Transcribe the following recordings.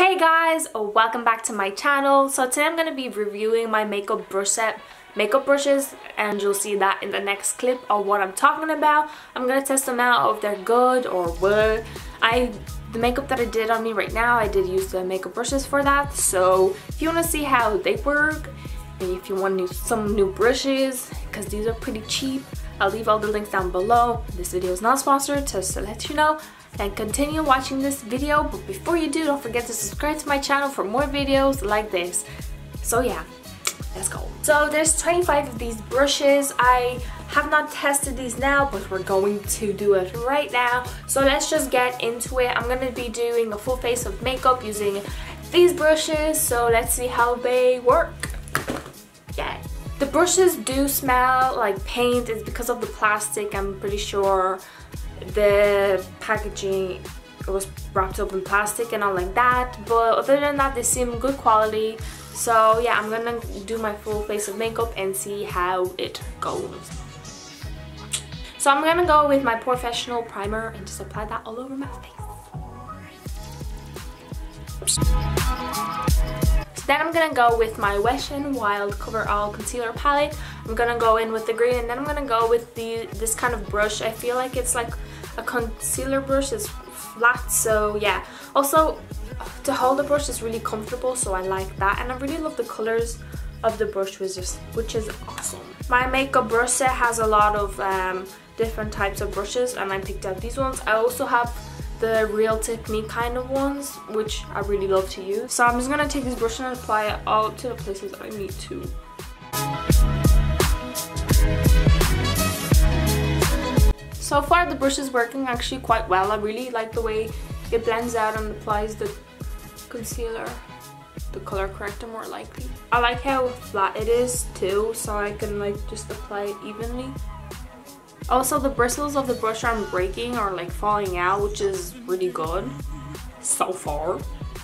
Hey guys, welcome back to my channel. So today I'm going to be reviewing my makeup brush set makeup brushes, and you'll see that in the next clip of what I'm talking about. I'm going to test them out if they're good or what. The makeup that I did on me right now, I did use the makeup brushes for that. So if you want to see how they work, and if you want some new brushes, because these are pretty cheap, I'll leave all the links down below. This video is not sponsored, just to let you know. And continue watching this video, but before you do, don't forget to subscribe to my channel for more videos like this. So yeah, let's go. So there's 25 of these brushes. I have not tested these now, but we're going to do it right now. So let's just get into it. I'm going to be doing a full face of makeup using these brushes, so let's see how they work. Yeah. The brushes do smell like paint. It's because of the plastic, I'm pretty sure. The packaging was wrapped up in plastic and all like that, but other than that they seem good quality. So yeah, I'm gonna do my full face of makeup and see how it goes. So I'm gonna go with my professional primer and just apply that all over my face. Then I'm gonna go with my Wet n Wild Cover All Concealer Palette. I'm gonna go in with the green, and then I'm gonna go with this kind of brush. I feel like it's like a concealer brush. It's flat, so yeah. Also, to hold the brush is really comfortable, so I like that. And I really love the colors of the brush, which is awesome. My makeup brush set has a lot of different types of brushes, and I picked out these ones. I also have the Real Technique kind of ones, which I really love to use. So I'm just gonna take this brush and apply it all to the places I need to. So far the brush is working actually quite well. I really like the way it blends out and applies the concealer, the color corrector more likely. I like how flat it is too, so I can like just apply it evenly. Also, the bristles of the brush aren't breaking or like falling out, which is really good so far.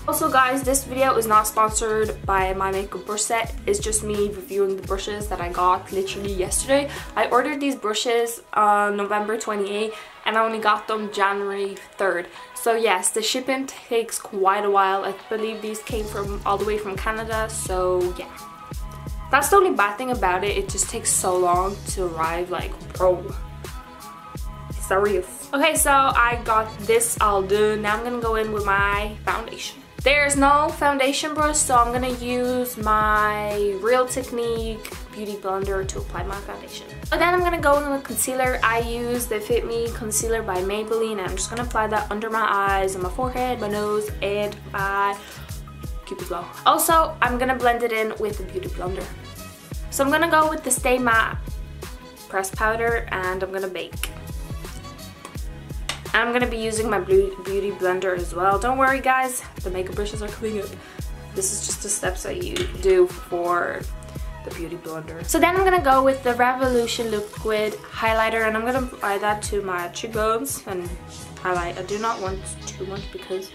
Also guys, this video is not sponsored by My Makeup Brush Set. It's just me reviewing the brushes that I got literally yesterday. I ordered these brushes on November 28th and I only got them January 3rd. So yes, the shipping takes quite a while. I believe these came from all the way from Canada, so yeah. That's the only bad thing about it. It just takes so long to arrive, like, bro. Serious. Okay, so I got this all done. Now I'm gonna go in with my foundation. There's no foundation brush, so I'm gonna use my Real Technique Beauty Blender to apply my foundation. And then I'm gonna go in with concealer. I use the Fit Me Concealer by Maybelline, and I'm just gonna apply that under my eyes, on my forehead, my nose, and my Cupid Glow. Also, I'm gonna blend it in with the Beauty Blender. So I'm gonna go with the Stay Matte pressed powder, and I'm gonna bake. And I'm going to be using my Beauty Blender as well. Don't worry guys, the makeup brushes are coming up. This is just the steps that you do for the Beauty Blender. So then I'm going to go with the Revolution Liquid Highlighter, and I'm going to apply that to my cheekbones and highlight. I do not want too much because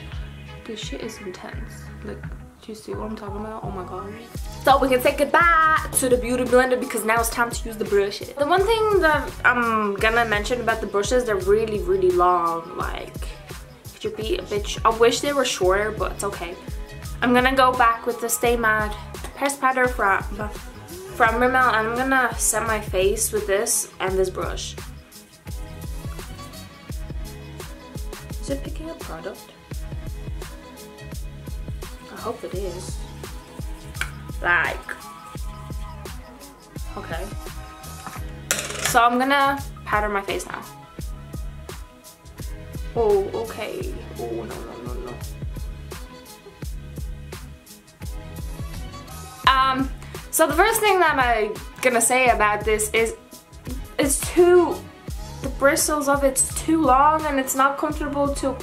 this shit is intense. Like, do you see what I'm talking about? Oh my god. So we can say goodbye to the Beauty Blender because now it's time to use the brushes. The one thing that I'm gonna mention about the brushes, they're really, really long. Like, could you be a bitch? I wish they were shorter, but it's okay. I'm gonna go back with the Stay Matte pressed powder from Rimmel, and I'm gonna set my face with this and this brush. Is it picking up product? I hope it is. Like, okay. So I'm gonna powder my face now. Oh, okay. Oh, no. So the first thing that I'm gonna say about this is the bristles of it's too long and it's not comfortable to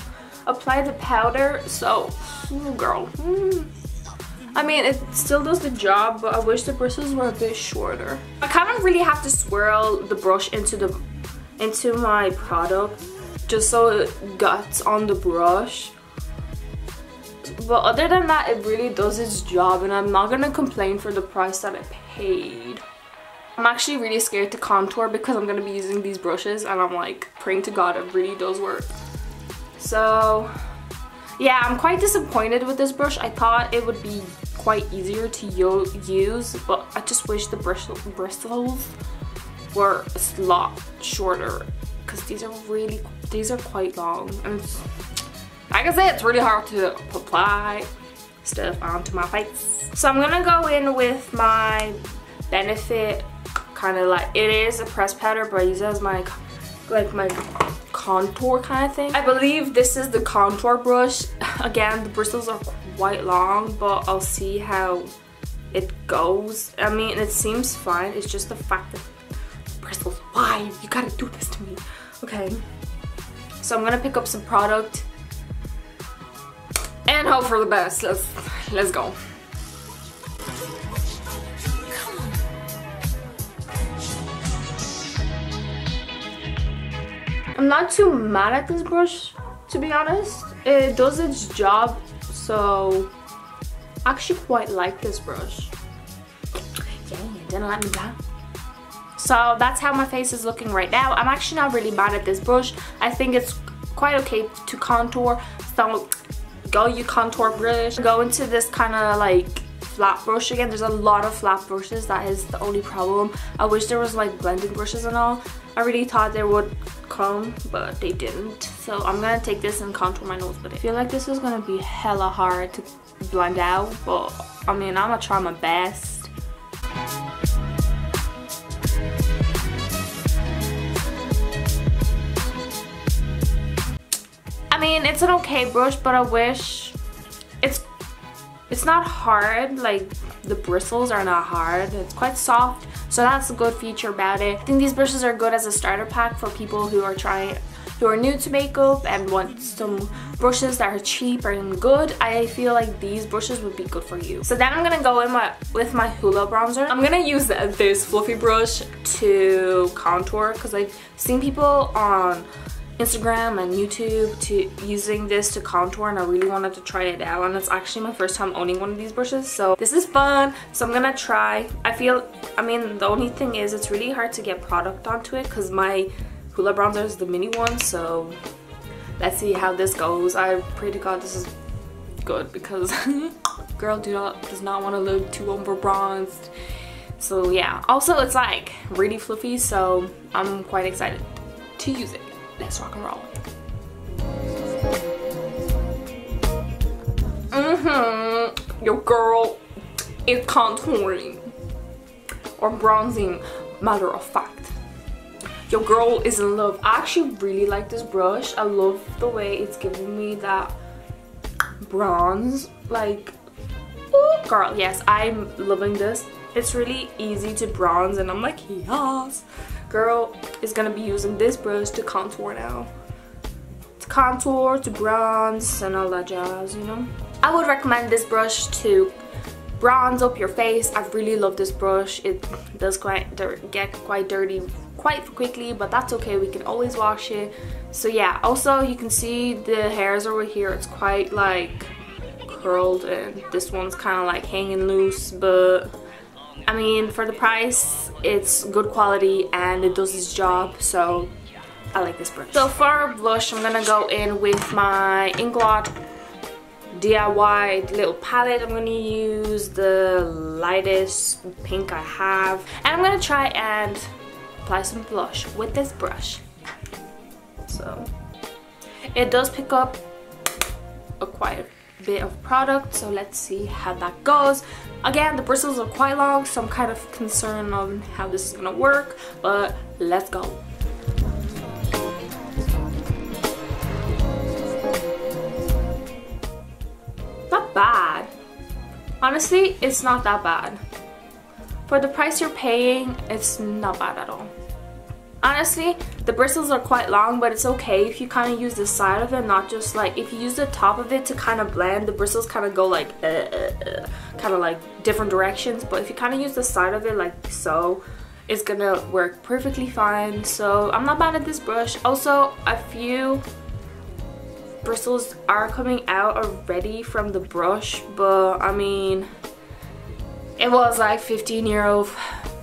apply the powder, so girl. I mean, it still does the job, but I wish the bristles were a bit shorter. I kind of really have to swirl the brush into my product just so it gets on the brush. But other than that, it really does its job, and I'm not gonna complain for the price that I paid. I'm actually really scared to contour because I'm gonna be using these brushes, and I'm like praying to God it really does work. So Yeah, I'm quite disappointed with this brush. I thought it would be quite easier to use, but I just wish the bristles were a lot shorter, because these are quite long, and like I said, it's really hard to apply stuff onto my face. So I'm gonna go in with my Benefit, kind of like, it is a pressed powder, but I use it as my contour kind of thing. I believe this is the contour brush. Again, the bristles are quite long, but I'll see how it goes. I mean, it seems fine. It's just the fact that bristles, why you gotta do this to me? Okay, so I'm gonna pick up some product and hope for the best. Let's go. I'm not too mad at this brush, to be honest. It does its job, so I actually quite like this brush. Yeah, didn't let me down. So that's how my face is looking right now. I'm actually not really mad at this brush. I think it's quite okay to contour. So go you contour brush. Go into this kind of like flat brush again. There's a lot of flat brushes. That is the only problem. I wish there was like blending brushes and all. I really thought they would come, but they didn't. So I'm gonna take this and contour my nose with it. I feel like this is gonna be hella hard to blend out, but I mean, I'm gonna try my best. I mean, it's an okay brush, but I wish it's not hard. Like, the bristles are not hard. It's quite soft, so that's a good feature about it. I think these brushes are good as a starter pack for people who are new to makeup and want some brushes that are cheap and good. I feel like these brushes would be good for you. So then I'm gonna go in with my Hoola bronzer. I'm gonna use this fluffy brush to contour, because I've seen people on Instagram and YouTube using this to contour, and I really wanted to try it out, and it's actually my first time owning one of these brushes, so this is fun. So I'm gonna try. I mean, the only thing is it's really hard to get product onto it, because my Hoola bronzer is the mini one, so let's see how this goes. I pray to God this is good, because girl does not want to look too over bronzed. So yeah, also it's like really fluffy, so I'm quite excited to use it. Let's rock and roll. Your girl is contouring or bronzing, matter of fact. Your girl is in love. I actually really like this brush. I love the way it's giving me that bronze. Like, ooh, girl, yes, I'm loving this. It's really easy to bronze, and I'm like, yes. Girl is gonna be using this brush to contour now. To contour, to bronze, and all that jazz, you know? I would recommend this brush to bronze up your face. I really love this brush. It does get quite dirty quite quickly, but that's okay. We can always wash it. So yeah, also you can see the hairs over here. It's quite like curled, and this one's kind of like hanging loose, but I mean, for the price, it's good quality and it does its job, so I like this brush. So for blush, I'm gonna go in with my Inglot DIY little palette. I'm gonna use the lightest pink I have, and I'm gonna try and apply some blush with this brush. So it does pick up quite a bit of product, so let's see how that goes. Again, the bristles are quite long, so I'm kind of concerned on how this is gonna work, but let's go. Not bad. Honestly, it's not that bad. For the price you're paying, it's not bad at all. Honestly, the bristles are quite long, but it's okay if you kind of use the side of it, not just like, if you use the top of it to kind of blend, the bristles kind of go like, kind of like different directions, but if you kind of use the side of it like so, it's gonna work perfectly fine. So I'm not mad at this brush. Also, a few bristles are coming out already from the brush, but I mean, it was like €15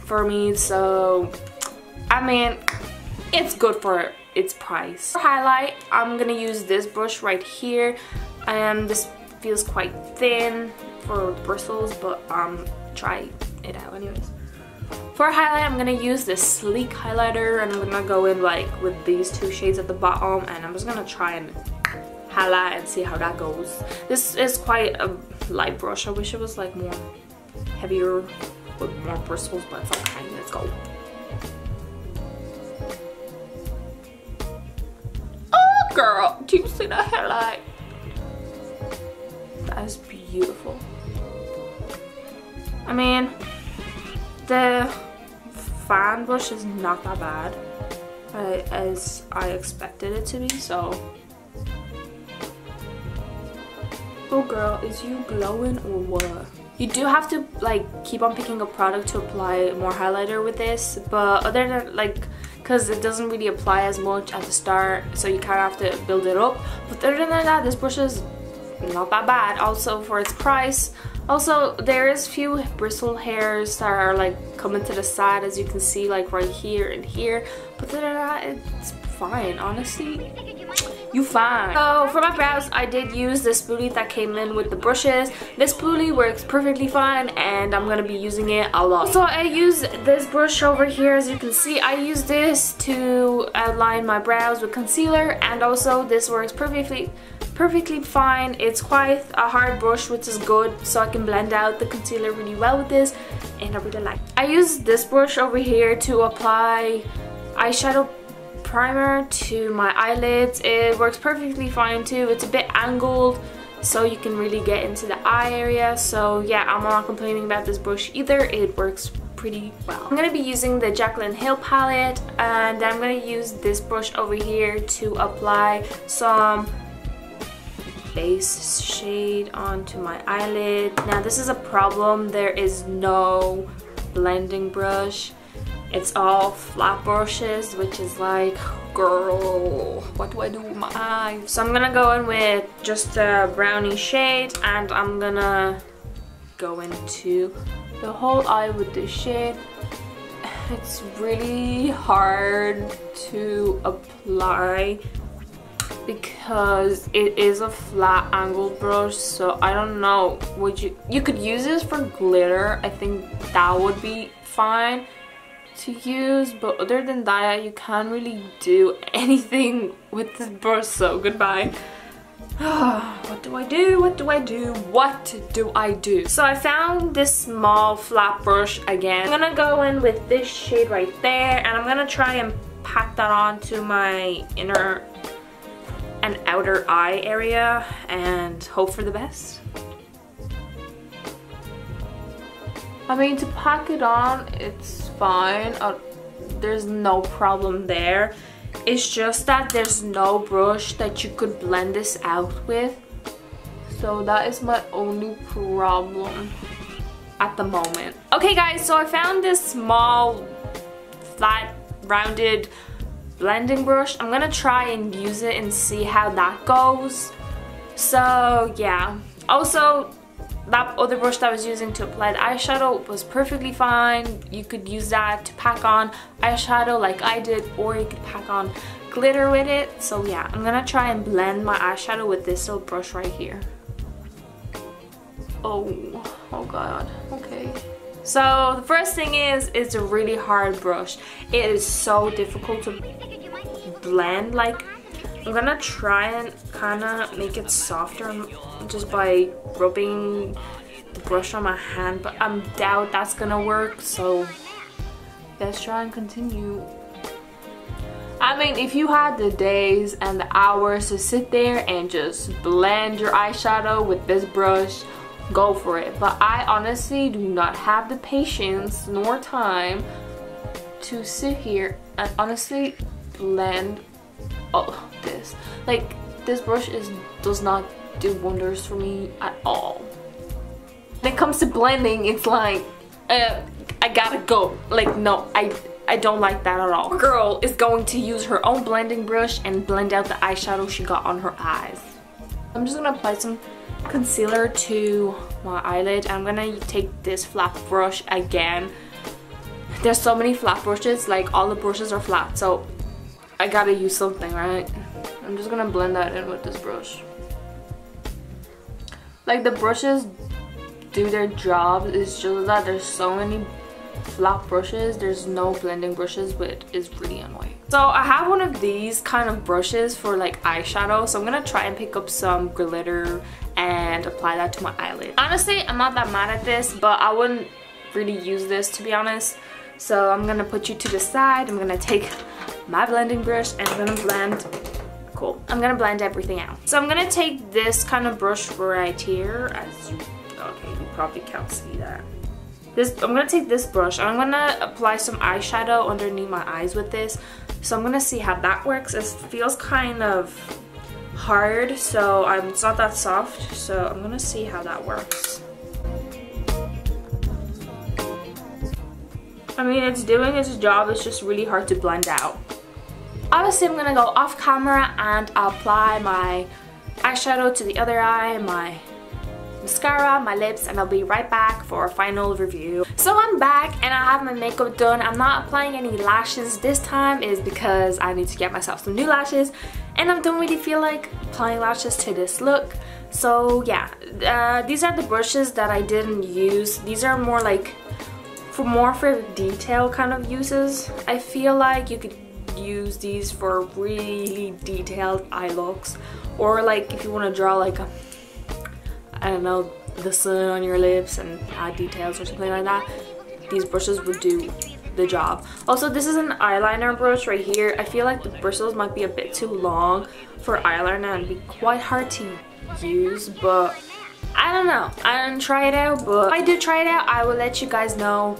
for me, so I mean, it's good for its price. For highlight, I'm gonna use this brush right here. This feels quite thin for bristles, but try it out anyways. For highlight, I'm gonna use this sleek highlighter, and I'm gonna go in like with these two shades at the bottom, and I'm just gonna try and highlight and see how that goes. This is quite a light brush. I wish it was like more heavier with more bristles, but it's okay. Let's go. Oh girl, do you see that highlight? That is beautiful. I mean, the fan brush is not that bad as I expected it to be, so. Oh girl, is you glowing or what? You do have to like keep on picking a product to apply more highlighter with this, but other than like, because it doesn't really apply as much at the start, so you kind of have to build it up. But other than that, this brush is not that bad. Also for its price. Also, there is few bristle hairs that are like coming to the side, as you can see, like right here and here. But other than that, it's fine, honestly. You fine. So for my brows, I did use this spoolie that came in with the brushes. This spoolie works perfectly fine, and I'm gonna be using it a lot. So I use this brush over here, as you can see. I use this to outline my brows with concealer, and also this works perfectly fine. It's quite a hard brush, which is good, so I can blend out the concealer really well with this, and I really like it. I use this brush over here to apply eyeshadow primer to my eyelids. It works perfectly fine too. It's a bit angled, so you can really get into the eye area. So yeah, I'm not complaining about this brush either. It works pretty well. I'm gonna be using the Jaclyn Hill palette, and I'm gonna use this brush over here to apply some base shade onto my eyelid. Now this is a problem. There is no blending brush. It's all flat brushes, which is like, girl, what do I do with my eyes? So I'm gonna go in with just a brownie shade, and I'm gonna go into the whole eye with this shade. It's really hard to apply because it is a flat angled brush, so I don't know. You could use this for glitter. I think that would be fine to use, but other than that, you can't really do anything with this brush, so goodbye. What do I do? What do I do? What do I do? So I found this small flat brush again. I'm gonna go in with this shade right there, and I'm gonna try and pack that onto my inner and outer eye area and hope for the best. I mean, to pack it on, it's fine. There's no problem there. It's just that there's no brush that you could blend this out with. So that is my only problem at the moment. Okay guys, so I found this small, flat, rounded blending brush. I'm gonna try and use it and see how that goes. So yeah. Also, that other brush that I was using to apply the eyeshadow was perfectly fine. You could use that to pack on eyeshadow like I did, or you could pack on glitter with it. So yeah, I'm gonna try and blend my eyeshadow with this little brush right here. Oh god, okay. So the first thing is, it's a really hard brush. It is so difficult to blend. Like, I'm gonna try and kind of make it softer just by rubbing the brush on my hand, but I doubt that's gonna work, so let's try and continue. I mean, if you had the days and the hours to sit there and just blend your eyeshadow with this brush, go for it. But I honestly do not have the patience nor time to sit here and honestly blend all of this. Like, this brush does not do wonders for me at all. When it comes to blending, it's like I gotta go. Like, no, I don't like that at all. Girl is going to use her own blending brush and blend out the eyeshadow she got on her eyes. I'm just gonna apply some concealer to my eyelid. I'm gonna take this flat brush again. There's so many flat brushes, like all the brushes are flat, so I gotta use something, right? I'm just gonna blend that in with this brush. Like the brushes do their job, it's just that there's so many flat brushes, there's no blending brushes, which is really annoying. So I have one of these kind of brushes for like eyeshadow, so I'm gonna try and pick up some glitter and apply that to my eyelid. Honestly, I'm not that mad at this, but I wouldn't really use this to be honest. So I'm gonna put you to the side. I'm gonna take my blending brush and I'm gonna blend. Cool. I'm gonna blend everything out. So I'm gonna take this kind of brush right here. Okay, you probably can't see that. I'm gonna take this brush and I'm gonna apply some eyeshadow underneath my eyes with this. So I'm gonna see how that works. It feels kind of hard, so it's not that soft. So I'm gonna see how that works. I mean, it's doing its job, it's just really hard to blend out. Obviously, I'm gonna go off camera and apply my eyeshadow to the other eye, my mascara, my lips, and I'll be right back for a final review. So I'm back and I have my makeup done. I'm not applying any lashes this time, is because I need to get myself some new lashes and I don't really feel like applying lashes to this look. So yeah, these are the brushes that I didn't use. These are more like for detail kind of uses. I feel like you could use these for really detailed eye looks, or like if you want to draw like I don't know, the sun on your lips and add details or something like that, these brushes would do the job. Also, this is an eyeliner brush right here. I feel like the bristles might be a bit too long for eyeliner and be quite hard to use, but I don't know. I didn't try it out, but if I do try it out, I will let you guys know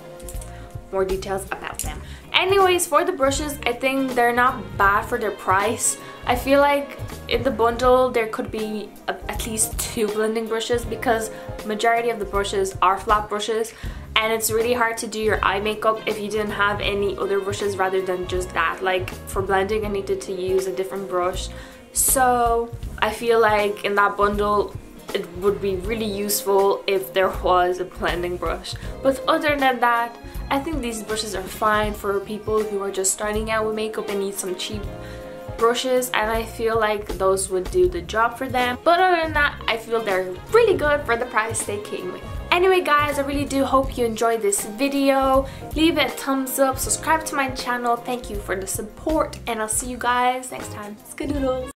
more details about them. Anyways, for the brushes, I think they're not bad for their price. I feel like in the bundle there could be at least 2 blending brushes, because majority of the brushes are flat brushes and it's really hard to do your eye makeup if you didn't have any other brushes rather than just that. Like for blending I needed to use a different brush, so I feel like in that bundle it would be really useful if there was a blending brush. But other than that, I think these brushes are fine for people who are just starting out with makeup and need some cheap brushes, and I feel like those would do the job for them. But other than that, I feel they're really good for the price they came with. Anyway guys, I really do hope you enjoyed this video. Leave it a thumbs up, subscribe to my channel. Thank you for the support and I'll see you guys next time. Skadoodles!